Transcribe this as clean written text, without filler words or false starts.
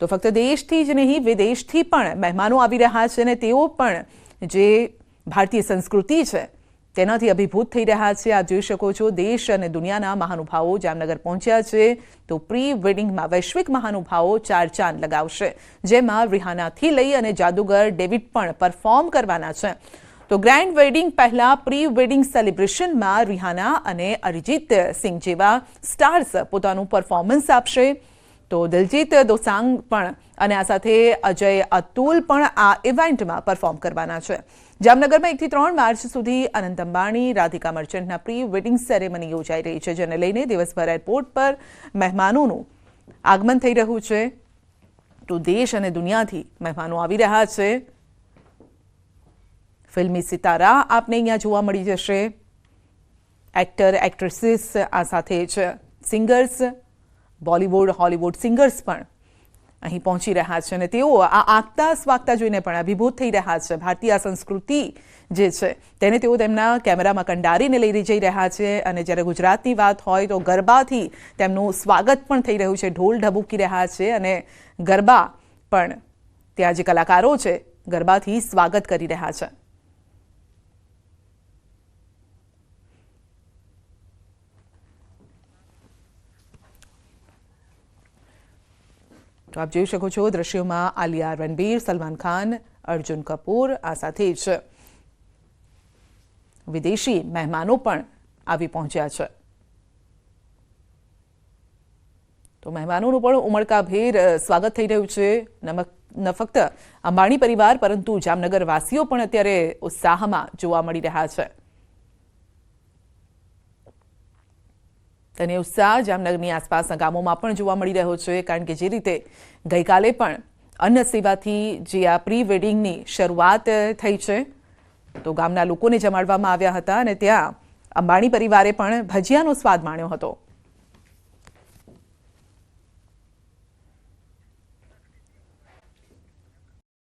તો ફક્ત દેશથી જ નહીં વિદેશથી પણ મહેમાનો આવી રહ્યા છે અને તેઓ પણ જે ભારતીય સંસ્કૃતિ છે તેનાથી અભિભૂત થઈ રહ્યા છે। આપ જોઈ શકો છો દેશ અને દુનિયાના મહાનુભાવો જામનગર પહોંચ્યા છે। તો પ્રી વેડિંગમાં વૈશ્વિક મહાનુભાવો ચાર ચાંદ લગાવશે, જેમાં રિહાનાથી લઈ અને જાદુગર ડેવિડ પણ પરફોર્મ કરવાના છે। તો ગ્રેન્ડ વેડિંગ પહેલા પ્રી વેડિંગ સેલિબ્રેશનમાં રિહાના અને અરિજીત સિંહ જેવા સ્ટાર્સ પોતાનું પરફોર્મન્સ આપશે। તો દિલજીત દોસાંગ પણ અને આ સાથે અજય અતુલ પણ આ ઇવેન્ટમાં પરફોર્મ કરવાના છે। જામનગરમાં 1 થી 3 માર્ચ સુધી અનંત અંબાણી રાધિકા મર્ચન્ટના પ્રી વેડિંગ સેરેમની યોજાઈ રહી છે, જેને લઈને દિવસભર એરપોર્ટ પર મહેમાનોનું આગમન થઈ રહ્યું છે। તો દેશ અને દુનિયાથી મહેમાનો આવી રહ્યા છે। ફિલ્મી સિતારા આપને અહીંયા જોવા મળી જશે, એક્ટર એક્ટ્રેસીસ, આ સાથે જ સિંગર્સ, બોલિવૂડ હોલિવૂડ સિંગર્સ પણ અહીં પહોંચી રહ્યા છે અને તેઓ આ આગતા સ્વાગતા જોઈને પણ અભિભૂત થઈ રહ્યા છે। ભારતીય સંસ્કૃતિ જે છે તેને તેઓ તેમના કેમેરામાં કંડારીને લઈ જઈ રહ્યા છે અને જ્યારે ગુજરાતની વાત હોય તો ગરબાથી તેમનું સ્વાગત પણ થઈ રહ્યું છે, ઢોલ ઢબૂકી રહ્યા છે અને ગરબા પણ ત્યાં જે કલાકારો છે ગરબાથી સ્વાગત કરી રહ્યા છે। તો આપ જોઈ શકો છો દ્રશ્યોમાં આલિયા, રણબીર, સલમાન ખાન, અર્જુન કપૂર, આ સાથે જ વિદેશી મહેમાનો પણ આવી પહોંચ્યા છે। તો મહેમાનોનું પણ ઉમળકાભેર સ્વાગત થઈ રહ્યું છે। ન ફક્ત અંબાણી પરિવાર પરંતુ જામનગર વાસીઓ પણ અત્યારે ઉત્સાહમાં જોવા મળી રહ્યા છે અને ઉત્સાહ જામનગરની આસપાસના ગામોમાં પણ જોવા મળી રહ્યો છે, કારણ કે જે રીતે ગઈકાલે પણ અન્ન સેવાથી જે આ પ્રી વેડિંગની શરૂઆત થઈ છે તો ગામના લોકોને જમાડવામાં આવ્યા હતા અને ત્યાં અંબાણી પરિવારે પણ ભજીયાનો સ્વાદ માણ્યો હતો।